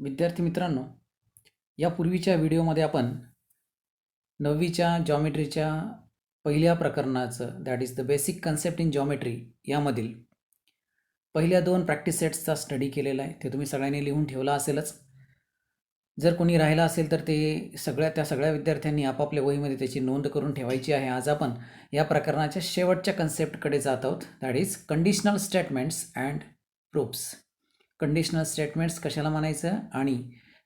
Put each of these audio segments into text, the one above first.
विद्यार्थी मित्रांनो, यापूर्वीच्या व्हिडिओमध्ये आपण 9वीच्या जॉमेट्रीच्या पहिल्या प्रकरणाचं that is the basic concept in geometry यामधील पहिल्या 2 प्रॅक्टिस सेट्सचा स्टडी केलेला आहे. ते तुम्ही सगळ्यांनी लिहून ठेवला असेलच. जर कोणी राहिला असेल तर ते त्या सगळ्या विद्यार्थ्यांनी आपापल्या वहीमध्ये त्याची नोंद करून ठेवायची आहे. आज आपण या प्रकरणाच्या शेवटच्या कन्सेप्टकडे जात आहोत, that is conditional statements and proofs. Conditional statements कशाला म्हणायचं आणि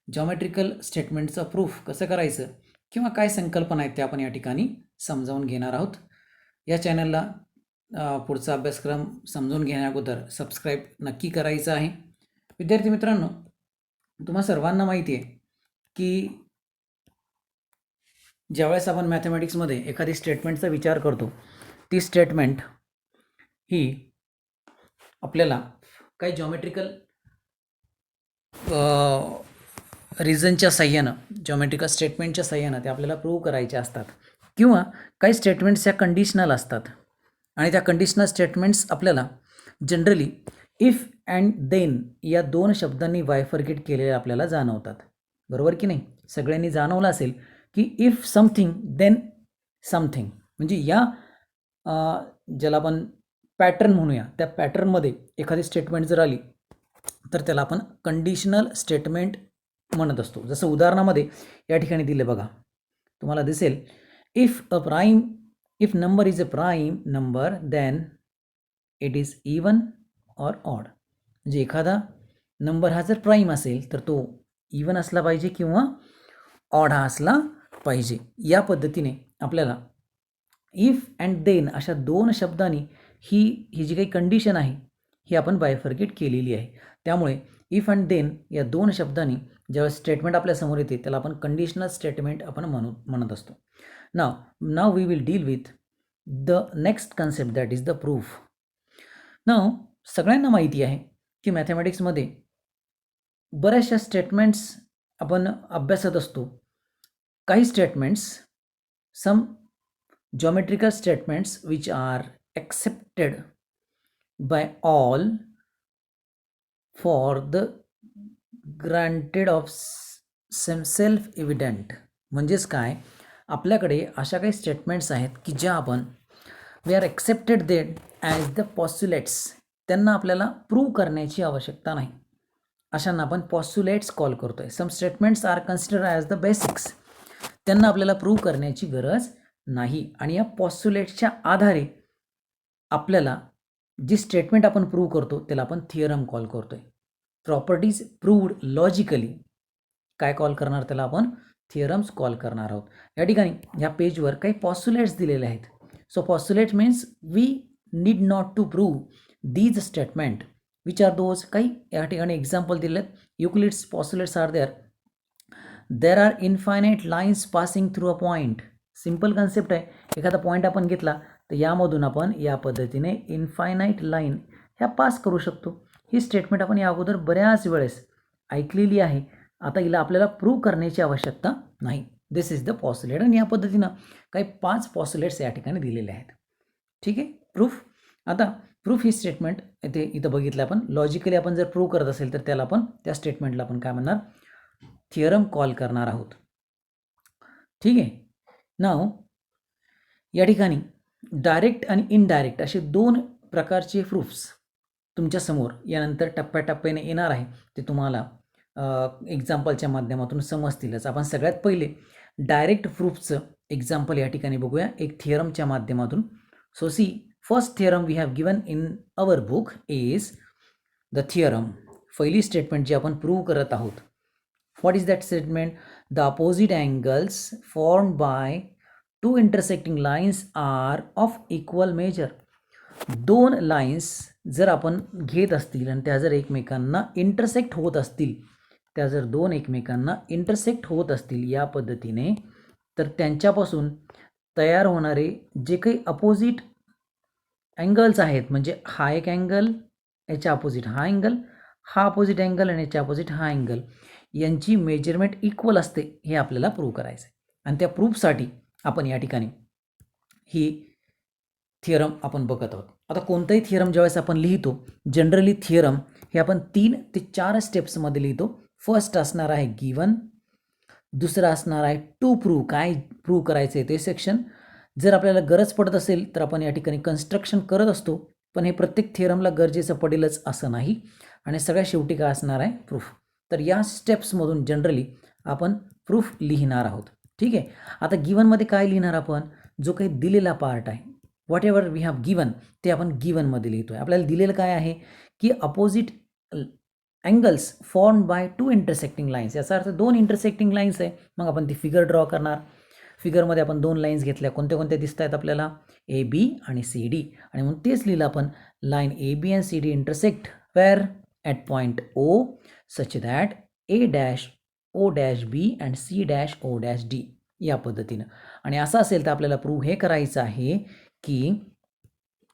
जॉमेट्रिकल स्टेटमेंटचं प्रूफ कसं करायचं किंवा काय संकल्पना आहेत त्या आपण या ठिकाणी समजावून घेणार आहोत. या चॅनलला पुढचा अभ्यासक्रम समजून घेण्याअगोदर सबस्क्राईब नक्की करायचं आहे. विद्यार्थी मित्रांनो, तुम्हा सर्वांना माहिती आहे की ज्यावेळेस आपण मॅथमॅटिक्समध्ये एखादी स्टेटमेंटचा विचार करतो, ती स्टेटमेंट ही आपल्याला काही जॉमेट्रिकल रिझनच्या साह्यानं, जॉमेट्रिकल स्टेटमेंटच्या साह्यानं ते आपल्याला प्रूव्ह करायचे असतात किंवा काही स्टेटमेंट्स या कंडिशनल असतात आणि त्या कंडिशनल स्टेटमेंट्स आपल्याला जनरली इफ अँड देन या 2 शब्दांनी बायफर्केट केलेले आपल्याला जाणवतात. बरोबर की नाही? सगळ्यांनी जाणवलं असेल की इफ समथिंग देन समथिंग, म्हणजे या ज्याला आपण पॅटर्न म्हणूया, त्या पॅटर्नमध्ये एखादी स्टेटमेंट जर आली तर त्याला आपण कंडिशनल स्टेटमेंट म्हणत असतो. जसं उदाहरणामध्ये या ठिकाणी दिले बघा, तुम्हाला दिसेल if number is a prime number then it is even or odd. म्हणजे एखादा नंबर हा जर प्राईम असेल तर तो इवन असला पाहिजे किंवा ऑड हा असला पाहिजे. या पद्धतीने आपल्याला इफ अँड देन अशा 2 शब्दांनी ही जी काही कंडिशन आहे ही आपण बायफर्केट केलेली आहे. त्यामुळे इफ अँड देन या 2 शब्दांनी ज्यावेळेस स्टेटमेंट आपल्या समोर येते त्याला आपण कंडिशनल स्टेटमेंट आपण म्हणत असतो. Now we will deal with the next concept that is the proof. Now सगळ्यांना माहिती आहे की मॅथमॅटिक्समध्ये बऱ्याचशा स्टेटमेंट्स आपण अभ्यासत असतो. काही statements, some geometrical statements which are accepted by all for the granted of self evident. म्हणजेच काय, आपल्याकडे अशा काही स्टेटमेंट्स आहेत की ज्या आपण वी आर एक्सेप्टेड देट ॲज द पॉस्युलेट्स. त्यांना आपल्याला प्रूव्ह करण्याची आवश्यकता नाही, अशांना आपण पॉस्युलेट्स कॉल करतोय. Some statements are consider as the basics. त्यांना आपल्याला प्रूव्ह करण्याची गरज नाही आणि या पॉस्युलेट्सच्या आधारे आपल्याला जी स्टेटमेंट आपण प्रूव्ह करतो त्याला आपण थिअरम कॉल करतोय. प्रॉपर्टीज प्रूव्ड लॉजिकली काय कॉल करणार, त्याला आपण थिअरम्स कॉल करणार आहोत. या ठिकाणी ह्या पेजवर काही पॉस्युलेट्स दिलेले आहेत. So postulate means we need not to prove these statement which are those. काही या ठिकाणी एक्झाम्पल दिलेत. Euclid's postulates are there are infinite lines passing through a point. Simple concept आहे. एखादा पॉईंट आपण घेतला तर यामधून आपण या पद्धतीने इन्फायनाईट लाईन ह्या पास करू शकतो. ही स्टेटमेंट आपण या अगोदर बऱ्याच वेळेस ऐकलेली आहे. आता हिला आपल्याला प्रूव्ह करण्याची आवश्यकता नाही. दिस इज द पॉस्युलेट. आणि या पद्धतीनं काही 5 पॉस्युलेट्स या ठिकाणी दिलेले आहेत. ठीक आहे. प्रूफ. आता प्रूफ ही स्टेटमेंट इथं बघितलं आपण. लॉजिकली आपण जर प्रूव्ह करत असेल तर त्याला आपण त्या स्टेटमेंटला आपण काय म्हणणार, थिअरम कॉल करणार आहोत. ठीक आहे. नाव या ठिकाणी डायरेक्ट आणि इनडायरेक्ट असे 2 प्रकारचे प्रूफ्स तुमच्यासमोर यानंतर टप्प्याटप्प्याने येणार आहे. ते तुम्हाला एक्झाम्पलच्या माध्यमातून समजतीलच. आपण सगळ्यात पहिले डायरेक्ट प्रूफचं एक्झाम्पल या ठिकाणी बघूया एक थिअरमच्या माध्यमातून. So see, first theorem we have given in our book is the theorem. पहिली स्टेटमेंट जी आपण प्रूव्ह करत आहोत. What is that statement? The opposite angles formed by 2 intersecting lines are of equal measure. 2 lines जर आपण घेत असतील आणि त्या जर एकमेकांना इंटरसेक्ट होत असतील, त्या जर 2 एकमेकांना इंटरसेक्ट होत असतील या पद्धतीने, तर त्यांच्यापासून तयार होणारे जे काही अपोजिट अँगल्स आहेत, म्हणजे हा एक अँगल, याच्या अपोजिट हा अँगल, हा अपोजिट अँगल आणि याच्या अपोजिट हा अँगल, यांची मेजरमेंट इक्वल असते हे आपल्याला प्रूव्ह करायचं आहे. आणि त्या प्रूफसाठी आपण या ठिकाणी ही थिअरम आपण बघत आहोत. आता कोणताही थिअरम ज्यावेळेस आपण लिहितो, जनरली थिअरम हे आपण 3 ते 4 स्टेप्समध्ये लिहितो. फर्स्ट असणार आहे गिवन, दुसरं असणार आहे टू प्रूव्ह, काय प्रूव्ह करायचं आहे ते सेक्शन. जर आपल्याला गरज पडत असेल तर आपण या ठिकाणी कन्स्ट्रक्शन करत असतो, पण हे प्रत्येक थिअरमला गरजेचं पडेलच असं नाही. आणि सगळ्यात शेवटी काय असणार आहे प्रूफ. तर या स्टेप्समधून जनरली आपण प्रूफ लिहिणार आहोत. ठीक आहे. आता गिवनमध्ये काय लिहिणार आपण, जो काही दिलेला पार्ट आहे, whatever we have given ते आपण गिवनमध्ये लिहितोय. आपल्याला दिलेलं काय आहे की opposite angles form by two intersecting lines, याचा अर्थ दोन इंटरसेक्टिंग लाईन्स आहे. मग आपण ती फिगर ड्रॉ करणार. फिगरमध्ये आपण दोन लाईन्स घेतल्या, कोणत्या कोणत्या दिसत आहेत आपल्याला, ए बी आणि सी डी. आणि म्हणून तेच लिहिलं आपण, line A B and C D intersect where at point O such that A dash O dash B and C dash O dash D, या पद्धतीनं. आणि असं असेल तर आपल्याला प्रूव्ह हे करायचं आहे की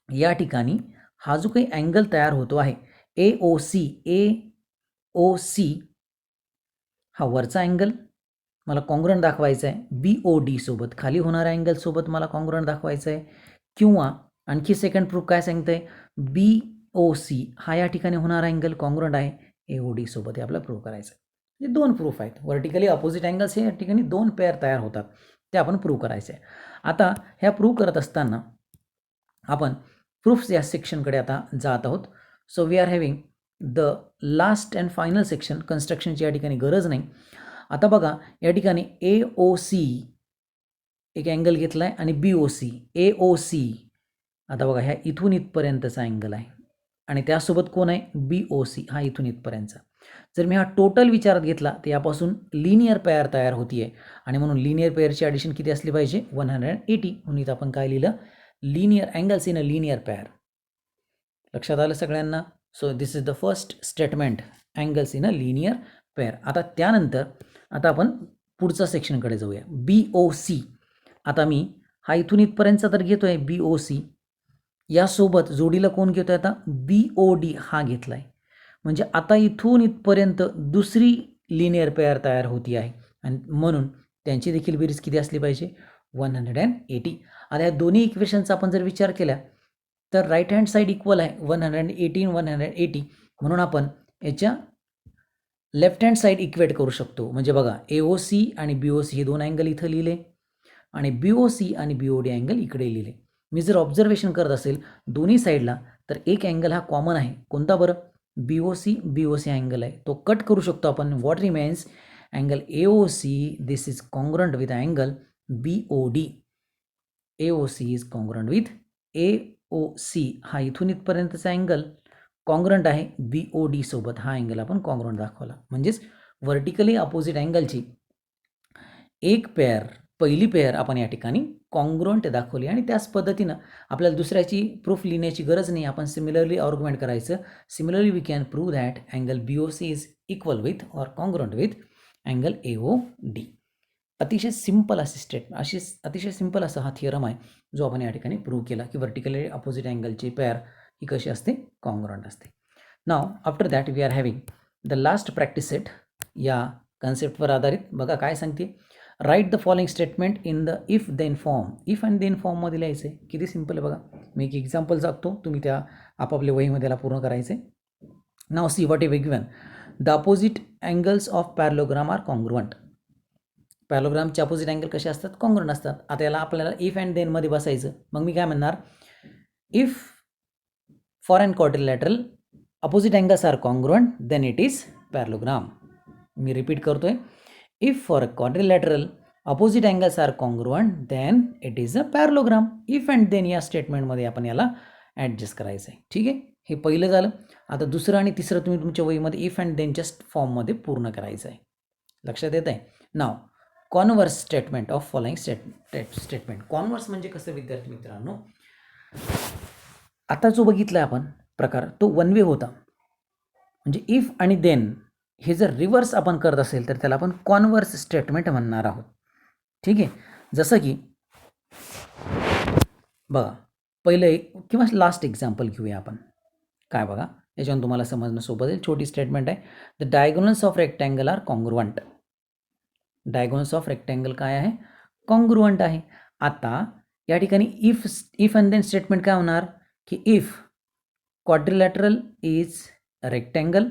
या ठिकाणी हा जो काही अँगल तयार होतो आहे ए ओ सी हा वरचा अँगल मला कॉन्ग्रुएंट दाखवायचा आहे, बी ओ डी सोबत खाली होणाऱ्या अँगल सोबत मला कॉन्ग्रुएंट दाखवायचं आहे. किंवा आणखी सेकंड प्रूफ काय सांगतंय, बी ओ सी हा या ठिकाणी होणारा अँगल कॉन्ग्रुएंट आहे ए ओ डी सोबत, हे आपल्याला प्रूव्ह करायचं आहे. हे दोन प्रूफ आहेत, व्हर्टिकली अपोजिट अँगल्स हे या ठिकाणी दोन पेअर तयार होतात, ते आपण प्रूव्ह करायचे आहे. आता ह्या प्रूव्ह करत असताना आपण प्रूफ्स या सेक्शनकडे आता जात आहोत. So we are having the last and final section. कन्स्ट्रक्शनची या ठिकाणी गरज नाही. आता बघा या ठिकाणी ए ओ सी एक अँगल घेतला आहे आणि बी ओ सी, ए ओ सी आता बघा ह्या इथून इथपर्यंतचा अँगल आहे आणि त्यासोबत कोण आहे, बी ओ सी हा इथून इथपर्यंतचा. जर मी हा टोटल विचारात घेतला तर यापासून लिनियर पेअर तयार होती आहे आणि म्हणून लिनियर पेअरची ॲडिशन किती असली पाहिजे, 180. म्हणून इथं आपण काय लिहिलं, linear angles in a linear pair. लक्षात आलं सगळ्यांना. So this is the first statement, angles in a linear pair. आता त्यानंतर आता आपण पुढचा सेक्शनकडे जाऊया, बी ओ सी. आता मी हा इथून इथपर्यंतचा तर घेतो आहे बी ओ सी, यासोबत जोडीला कोण घेतो आहे आता, बी ओ डी हा घेतला आहे. म्हणजे आता इथून इथपर्यंत दुसरी लिनियर पेअर तयार होती आहे आणि म्हणून त्यांची देखील बेरीज किती असली पाहिजे, 180. आता या दोन्ही इक्वेशनचा आपण जर विचार केला तर राईट हँड साईड इक्वल आहे 180 180, म्हणून आपण याच्या लेफ्ट हँड साईड इक्वेट करू शकतो. म्हणजे बघा ए ओ सी आणि बी ओ सी हे दोन अँगल इथं लिहिले आणि बी ओ सी आणि बी ओ डी अँगल इकडे लिहिले. मी जर ऑब्झर्वेशन करत असेल दोन्ही साईडला तर एक अँगल हा कॉमन आहे, कोणता बरं, बी ओ सी अँगल आहे, तो कट करू शकतो आपण. What remains, angle A O C this is congruent with angle B O D. A O C is congruent with A O C हा इथून इथपर्यंतचा अँगल कॉन्ग्रुएंट आहे बी ओ डी सोबत, हा अँगल आपण कॉन्ग्रुएंट दाखवला. म्हणजेच व्हर्टिकली अपोजिट अँगलची एक पेअर, पहिली पेअर आपण या ठिकाणी कॉन्ग्रुएंट दाखवली आणि त्याच पद्धतीनं आपल्याला दुसऱ्याची प्रूफ लिहिण्याची गरज नाही, आपण सिमिलरली आर्ग्युमेंट करायचं. Similarly we can prove that angle B O C is equal with or congruent with angle A O D. अतिशय सिंपल अतिशय सिंपल असा हा थिअरम आहे जो आपण या ठिकाणी प्रूव्ह केला की व्हर्टिकली अपोजिट अँगलची पेअर ही कशी असते, कॉन्ग्रुएंट असते. Now after that we are having the last practice set. या कन्सेप्टवर आधारित बघा काय सांगते, write the following statement in the if then form. If and then फॉर्ममध्ये लिहायचं आहे. किती सिंपल आहे बघा. मी एक एक्झाम्पल सांगतो, तुम्ही त्या आपापल्या वहीमध्ये याला पूर्ण करायचं आहे. Now see what is given, the opposite angles of parallelogram are congruent. पॅरलोग्रामचे अपोजिट अँगल कसे असतात, कॉन्ग्रुएंट असतात. आता याला आपल्याला इफ अँड देनमध्ये बसायचं. मग मी काय म्हणणार, if for and quadrilateral opposite angles are congruent then it is parallelogram. मी रिपीट करतोय, if for a quadrilateral opposite angles are congruent then it is a parallelogram. If and then या स्टेटमेंटमध्ये आपण याला ॲडजस्ट करायचं आहे. ठीक आहे, हे पहिलं झालं. आता दुसरं आणि तिसरं तुम्ही तुमच्या वहीमध्ये इफ अँड देनच्या फॉर्ममध्ये पूर्ण करायचं आहे. लक्षात येत आहे. Now converse statement of following statement. Converse म्हणजे कसं विद्यार्थी मित्रांनो, आता जो बघितला आपण प्रकार तो वन वे होता. म्हणजे इफ आणि देन हे जर रिव्हर्स आपण करत असेल तर त्याला आपण कॉन्व्हर्स स्टेटमेंट म्हणणार आहोत. ठीक आहे, जसं की बघा पहिलं एक किंवा लास्ट एक्झाम्पल घेऊया आपण. काय बघा याच्यावरून तुम्हाला समजणं सोपं जाईल. छोटी स्टेटमेंट आहे, the diagonals of rectangle are congruent. Diagonals of rectangle काय आहे, कॉन्ग्रुएंट आहे. आता या ठिकाणी इफ अँड देन स्टेटमेंट काय होणार की if quadrilateral is rectangle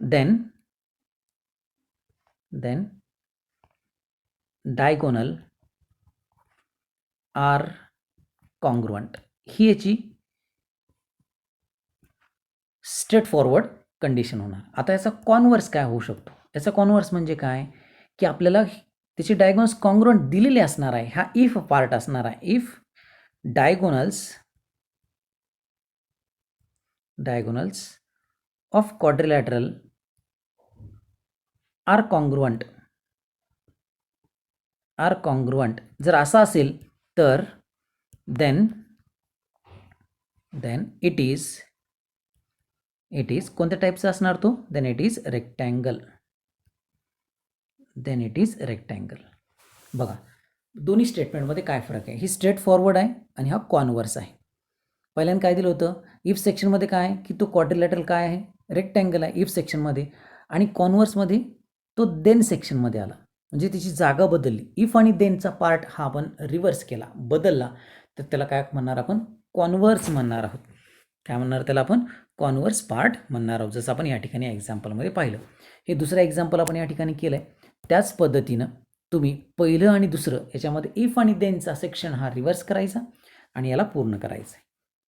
then then diagonal are congruent. ही याची स्ट्रेट फॉरवर्ड कंडिशन होणार. आता याचा कॉन्व्हर्स काय होऊ शकतो? याचा कॉन्व्हर्स म्हणजे काय की आपल्याला त्याचे डायगोनल्स कॉन्ग्रुएंट दिलेले असणार आहे. हा इफ पार्ट असणार आहे. If diagonals of quadrilateral are congruent जर असा असेल तर देन इट इज कोणत्या टाईपचा असणार तो? Then it is rectangle. बघा दोन्ही स्टेटमेंटमध्ये काय फरक आहे? ही स्ट्रेट फॉरवर्ड आहे आणि हा कॉन्व्हर्स आहे. पहिल्यांदा काय दिलं होतं? इफ सेक्शनमध्ये काय आहे की तो क्वाड्रिलॅटरल काय आहे? रेक्टँगल आहे इफ सेक्शनमध्ये, आणि कॉन्व्हर्समध्ये तो देन सेक्शनमध्ये आला, म्हणजे त्याची जागा बदलली. इफ आणि देनचा पार्ट हा आपण रिव्हर्स केला, बदलला, तर त्याला काय म्हणणार आपण? कॉन्व्हर्स म्हणणार आहोत. काय म्हणणार त्याला आपण? कॉन्व्हर्स पार्ट म्हणणार आहोत, जसं आपण या ठिकाणी एक्झाम्पलमध्ये पाहिलं. हे दुसरं एक्झाम्पल आपण या ठिकाणी केलं आहे. त्याच पद्धतीनं तुम्ही पहिलं आणि दुसरं याच्यामध्ये इफ आणि देनचा सेक्शन हा रिव्हर्स करायचा आणि याला पूर्ण करायचा आहे.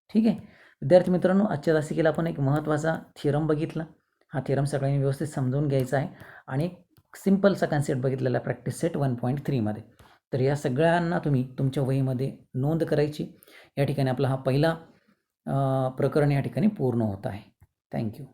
ठीक आहे विद्यार्थी मित्रांनो, आजच्या तासिकेला आपण एक महत्त्वाचा थिअरम बघितला. हा थिअरम सगळ्यांनी व्यवस्थित समजून घ्यायचा आहे आणि एक सिम्पलचा कन्सेप्ट बघितलेला प्रॅक्टिस सेट 1.3मध्ये. तर या सगळ्यांना तुम्ही तुमच्या वहीमध्ये नोंद करायची. या ठिकाणी आपला हा पहिला प्रकरण या ठिकाणी पूर्ण होत आहे. थँक्यू.